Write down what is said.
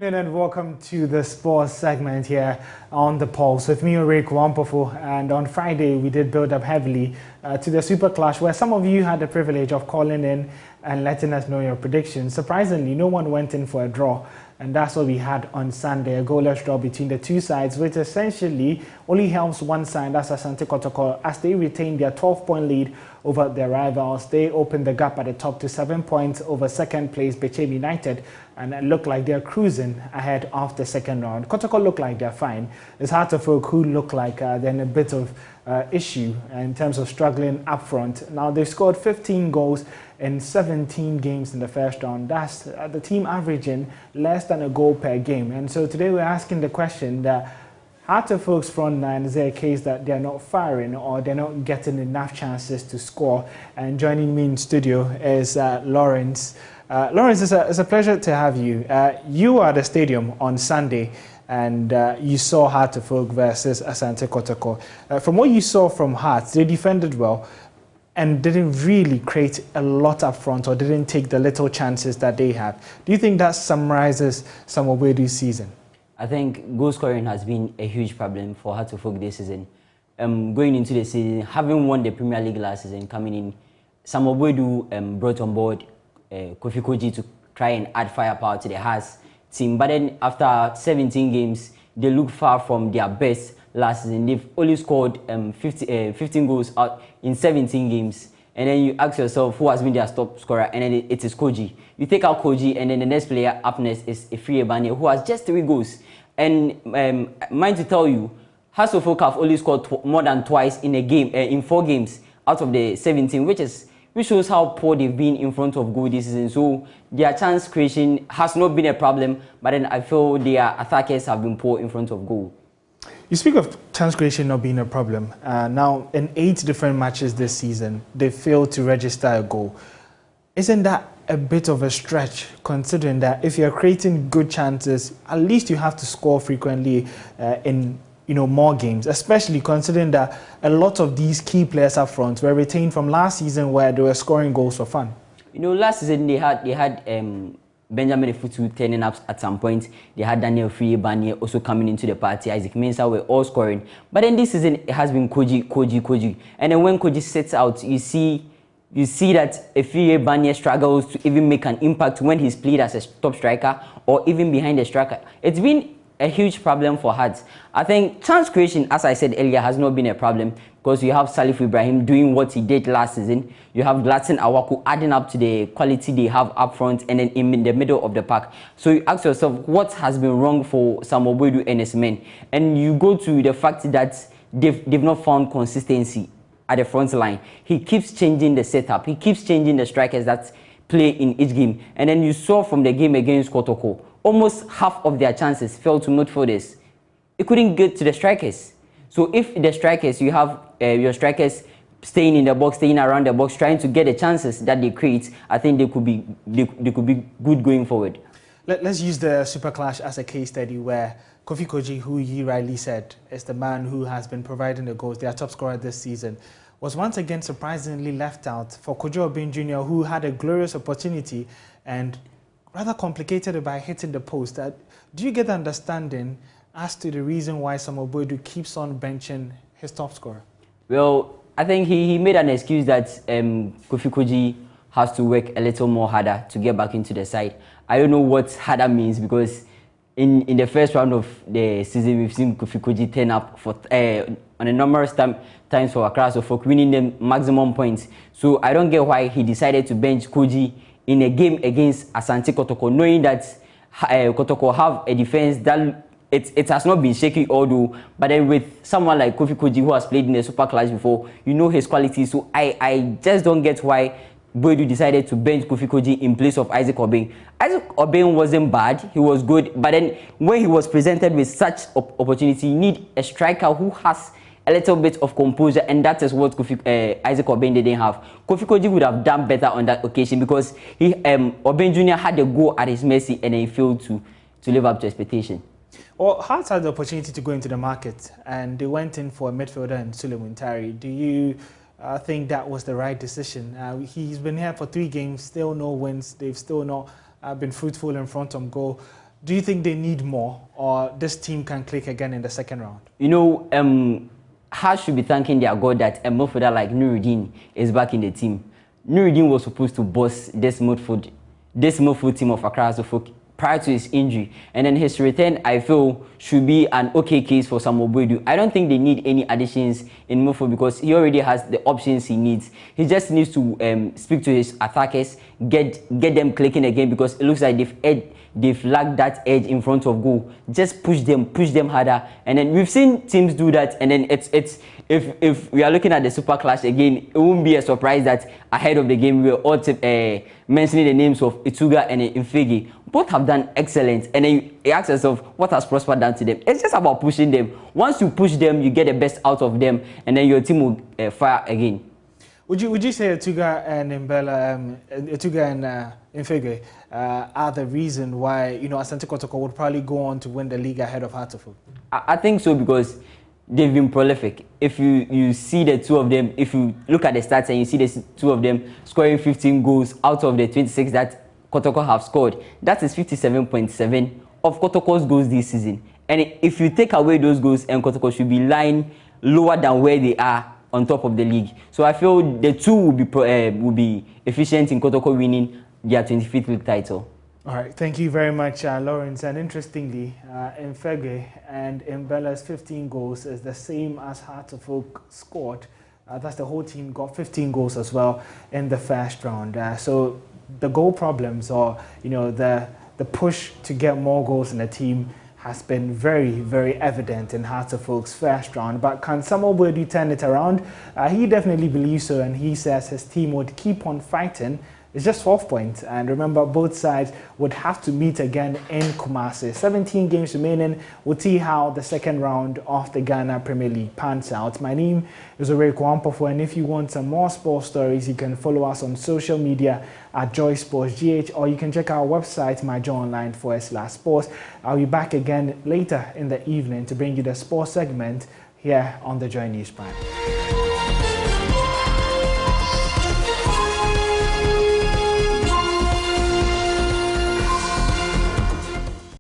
Evening and welcome to the sports segment here on The Pulse with me, Rick Wampofo. And on Friday, we did build up heavily to the Super Clash, where some of you had the privilege of calling in and letting us know your predictions. Surprisingly, no one went in for a draw. And that's what we had on Sunday, a goalless draw between the two sides, which essentially only helps one side, that's Asante Kotoko, as they retain their 12-point lead over their rivals. They opened the gap at the top to 7 points over second place Bechem United, and it looked like they're cruising ahead of the second round. Kotoko look like they're fine. It's Hearts-of-Oak who look like they're in a bit of issue in terms of struggling up front. Now, they've scored 15 goals in 17 games in the first round. That's the team averaging less than a goal per game. And so today we're asking the question that Hearts-of-Oak's front nine, is there a case that they're not firing or they're not getting enough chances to score? And joining me in studio is Lawrence. Lawrence, it's a pleasure to have you. You were at the stadium on Sunday and you saw Hearts-of-Oak versus Asante Kotoko. From what you saw from Hearts, they defended well and didn't really create a lot up front or didn't take the little chances that they have. Do you think that summarizes some of Wedu's season? I think goal scoring has been a huge problem for Hearts-of-Oak this season. Going into the season, having won the Premier League last season, coming in, Samuel Wedu brought on board Kofi Koji to try and add firepower to the Hearts team. But then after 17 games, they look far from their best last season. They've only scored 15 goals out in 17 games. And then you ask yourself who has been their top scorer, and then it is Koji. You take out Koji, and then the next player up next is Efriye Banye, who has just 3 goals. And mind to tell you, Hearts-of-Oak have only scored more than twice in a game, in 4 games out of the 17, which shows how poor they've been in front of goal this season. So their chance creation has not been a problem, but then I feel their attackers have been poor in front of goal. You speak of chance creation not being a problem. Now, in 8 different matches this season, they failed to register a goal. Isn't that a bit of a stretch, considering that if you're creating good chances, at least you have to score frequently in more games, especially considering that a lot of these key players up front were retained from last season where they were scoring goals for fun? Last season they had Benjamin Efutu turning up at some point. They had Daniel Efriye Banye also coming into the party. Isaac Mensah were all scoring. But then this season it has been Koji. And then when Koji sets out, you see that Efriye Banye struggles to even make an impact when he's played as a top striker or even behind the striker. It's been a huge problem for Hearts. I think chance creation, as I said earlier, has not been a problem because you have Salif Ibrahim doing what he did last season. You have Gladson Awaku adding up to the quality they have up front and then in the middle of the pack. So you ask yourself, what has been wrong for Samuel Wedu and his men? And you go to the fact that they've not found consistency at the front line. He keeps changing the setup. He keeps changing the strikers that play in each game. And then you saw from the game against Kotoko, almost half of their chances fell to midfielders. It couldn't get to the strikers. So if the strikers, you have your strikers staying in the box, staying around the box, trying to get the chances that they create, I think they could be good going forward. Let's use the Super Clash as a case study where Kofi Koji, who you rightly said is the man who has been providing the goals, their top scorer this season, was once again surprisingly left out for Kojo Obeng Jr., who had a glorious opportunity and rather complicated it by hitting the post. Do you get the understanding as to the reason why Samuel Wedu keeps on benching his top scorer? Well, I think he made an excuse that Kofi Koji has to work a little more harder to get back into the side. I don't know what harder means because in the first round of the season, we've seen Kofi Koji turn up for on a numerous times for Accra Hearts-of-Oak, winning them maximum points. So I don't get why he decided to bench Koji in a game against Asante Kotoko, knowing that Kotoko have a defense that it has not been shaky although, but then with someone like Kofi Koji who has played in the Super Clash before, you know his quality. So I just don't get why Wedu decided to bench Kofi Koji in place of Isaac Obeng. Isaac Obeng wasn't bad, he was good, but then when he was presented with such opportunity, you need a striker who has a little bit of composure, and that is what Isaac Obeng didn't have. Kofi Koji would have done better on that occasion because Obeng Jr. had a goal at his mercy and then he failed to live up to expectation. Well, Hearts had the opportunity to go into the market and they went in for a midfielder and Suleiman Tari. Do you think that was the right decision? He's been here for 3 games, still no wins. They've still not been fruitful in front of goal. Do you think they need more, or this team can click again in the second round? You know, Hearts should be thanking their God that a midfielder like Nuruddin is back in the team. Nuruddin was supposed to boss this midfield team of Accra Asafo prior to his injury, and then his return, I feel, should be an okay case for Samuel Boadu. I don't think they need any additions in midfield because he already has the options he needs. He just needs to speak to his attackers, get them clicking again, because it looks like they've lacked that edge in front of goal. Just push them harder, and then we've seen teams do that. And then if we are looking at the Super Clash again, it won't be a surprise that ahead of the game we were all mentioning the names of Etuga and Mfege. Both have done excellent, and then you ask yourself, what has Prosper done to them? It's just about pushing them. Once you push them, you get the best out of them, and then your team will fire again. Would you say Etuga and Etuga and Mfege are the reason why Asante Kotoko would probably go on to win the league ahead of Hartlepool? I think so, because they've been prolific. If you see the two of them, if you look at the stats and you see the two of them scoring 15 goals out of the 26 that Kotoko have scored, that is 57.7 of Kotoko's goals this season. And if you take away those goals, and Kotoko should be lying lower than where they are on top of the league. So I feel the two will be efficient in Kotoko winning their 25th league title. All right, thank you very much, Lawrence. And interestingly, Mfege and Mbele's 15 goals is the same as Hartlepool scored. That's the whole team got 15 goals as well in the first round. So the goal problems, or the push to get more goals in the team, has been very, very evident in Hartlepool's first round. But can Samuel Boadu turn it around? He definitely believes so, and he says his team would keep on fighting. It's just 12 points, and remember, both sides would have to meet again in Kumasi. 17 games remaining. We'll see how the second round of the Ghana Premier League pans out. My name is Orek Wampofo, and if you want some more sports stories, you can follow us on social media at Joy Sports GH, or you can check our website, myjoyonline.com/sports. I'll be back again later in the evening to bring you the sports segment here on the Joy News Prime.